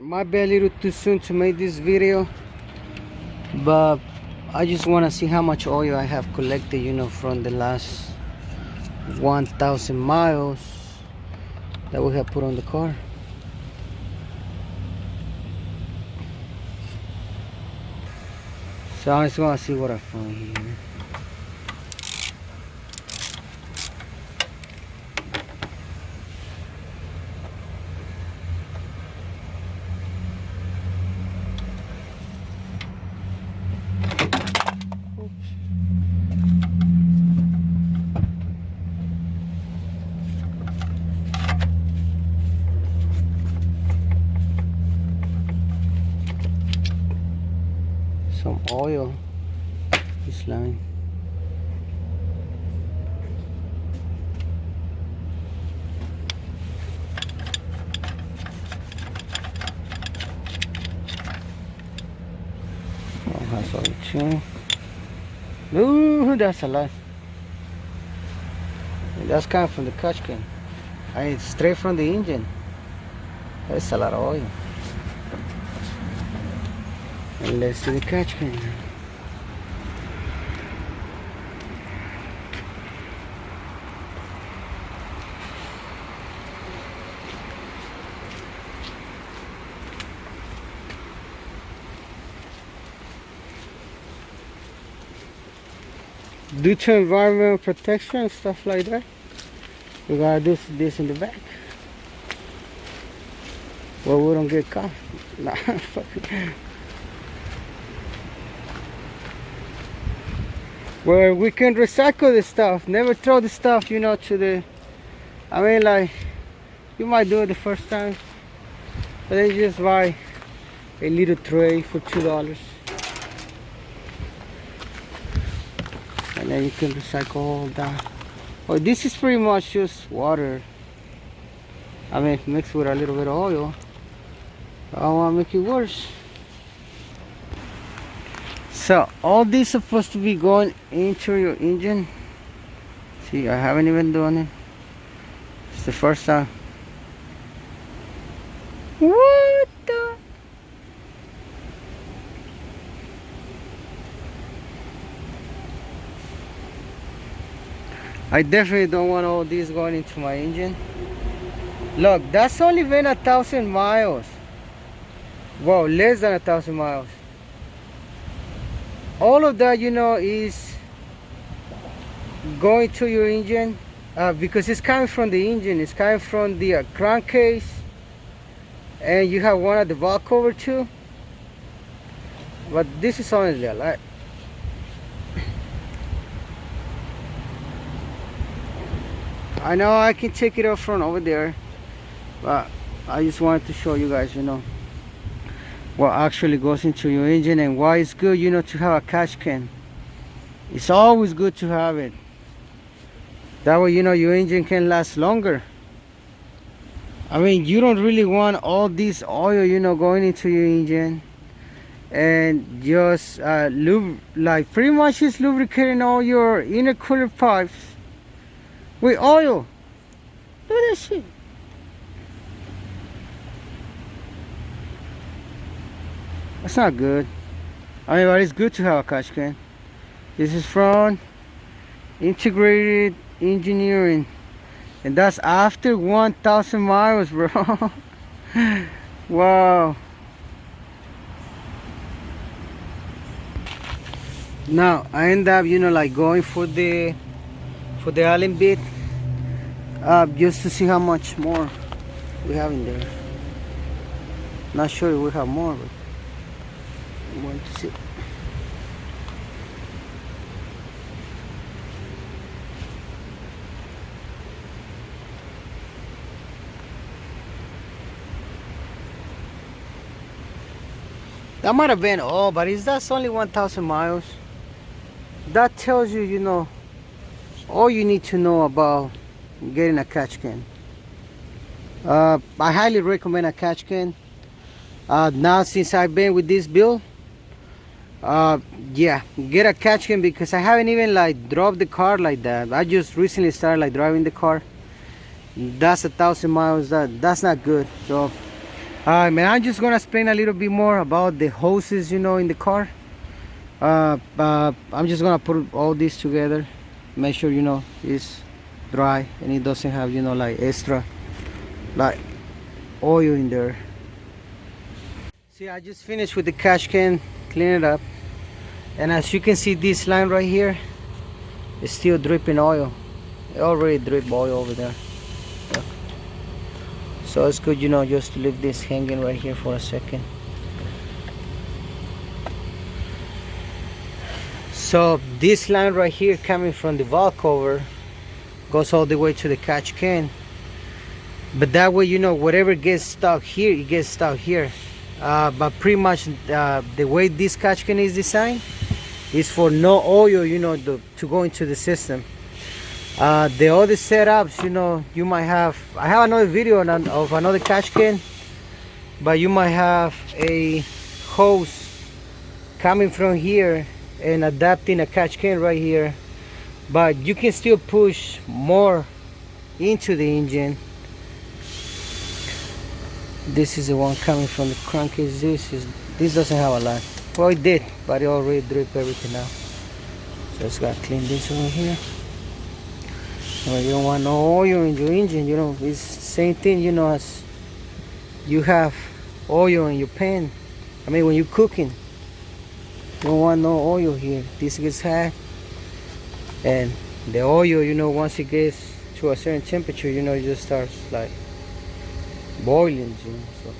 Might be a little too soon to make this video, but I just want to see how much oil I have collected, from the last 1,000 miles that we have put on the car. So I just want to see what I find here. Some oil, this line. Oh, has oil too. Ooh, that's a lot. And that's coming from the catch can. And it's straight from the engine. That's a lot of oil. And let's see the catch can. Due to environmental protection and stuff like that, we gotta do this in the back. Well, we don't get caught. Nah, fuck it. Where we can recycle the stuff, never throw the stuff, to the, like, you might do it the first time, but then you just buy a little tray for $2. And then you can recycle all that. Oh, this is pretty much just water. Mixed with a little bit of oil. I don't want to make it worse. So all this is supposed to be going into your engine. See, I haven't even done it. It's the first time. What the? I definitely don't want all this going into my engine. Look, that's only been 1,000 miles. Wow, less than 1,000 miles. All of that, is going to your engine because it's coming from the engine. It's coming from the crankcase, and you have one at the valve cover too. But this is honestly a lot. I know I can take it off from over there, but I just wanted to show you guys, what actually goes into your engine and why it's good, to have a catch can. It's always good to have it. That way, your engine can last longer. You don't really want all this oil, going into your engine and just pretty much just lubricating all your intercooler pipes with oil. Look at that shit. That's not good. But it's good to have a catch can. This is from Integrated Engineering, and that's after 1,000 miles, bro. Wow. Now I end up, going for the Allen bit, just to see how much more we have in there. Not sure if we have more, but I want to see. That might have been all, but that's only 1,000 miles. That tells you, all you need to know about getting a catch can. I highly recommend a catch can. Now since I've been with this build, yeah, get a catch can, because I haven't even dropped the car like that. I just recently started driving the car. That's 1,000 miles. That's not good. So Man, I'm just gonna explain a little bit more about the hoses, you know, in the car. I'm just gonna put all this together, make sure, you know, it's dry and it doesn't have, you know, like extra like oil in there. See, I just finished with the catch can, clean it up, and as you can see, this line right here is still dripping oil. It already dripped oil over there. Look. So it's good, you know, just to leave this hanging right here for a second. So this line right here coming from the valve cover goes all the way to the catch can, but that way, you know, whatever gets stuck here, it gets stuck here. But pretty much the way this catch can is designed is for no oil, you know, to go into the system. The other setups, you know, you might have, I have another video of another catch can, but you might have a hose coming from here and adapting a catch can right here, but you can still push more into the engine. This is the one coming from the crankcase. This doesn't have a lot. Well, it did, but it already dripped everything out. So just gotta clean this over here. You don't want no oil in your engine, you know. It's same thing, you know, as you have oil in your pan. I mean, when you're cooking, you don't want no oil here. This gets hot, and the oil, you know, once it gets to a certain temperature, you know, it just starts like boiling, you know. So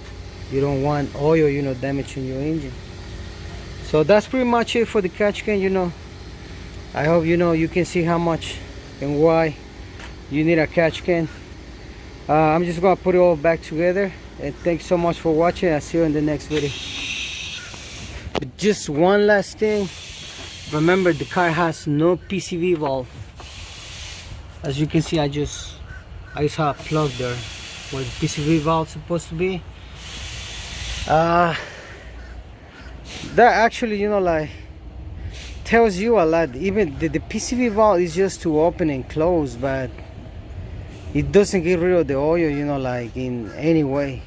you don't want oil, you know, damaging your engine. So that's pretty much it for the catch can, you know. I hope, you know, you can see how much and why you need a catch can. I'm just gonna put it all back together, and thanks so much for watching. I'll see you in the next video. But just one last thing, remember the car has no PCV valve. As you can see, I just have a plug there where the PCV valve is supposed to be. That actually, you know, like tells you a lot. Even the PCV valve is just to open and close, but it doesn't get rid of the oil, you know, like in any way.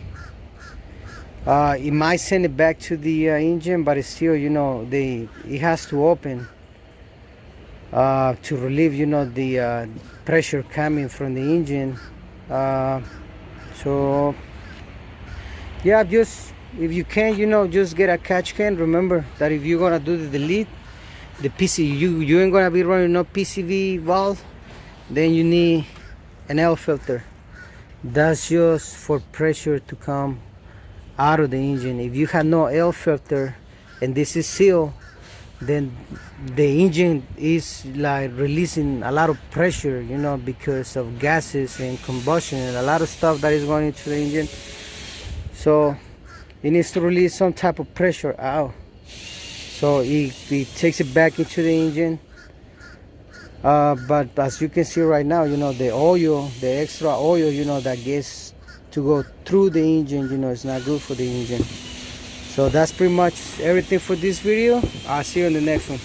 It might send it back to the engine, but it's still, you know, it has to open to relieve, you know, the pressure coming from the engine. So yeah, just if you can, you know, just get a catch can. Remember that if you're gonna do the delete, the you ain't gonna be running no PCV valve, then you need an air filter. That's just for pressure to come out of the engine. If you have no air filter and this is sealed, then the engine is like releasing a lot of pressure, you know, because of gases and combustion and a lot of stuff that is going into the engine. So it needs to release some type of pressure out, so it takes it back into the engine. But as you can see right now, you know, the oil, the extra oil, you know, that gets to go through the engine, you know, it's not good for the engine. So that's pretty much everything for this video. I'll see you in the next one.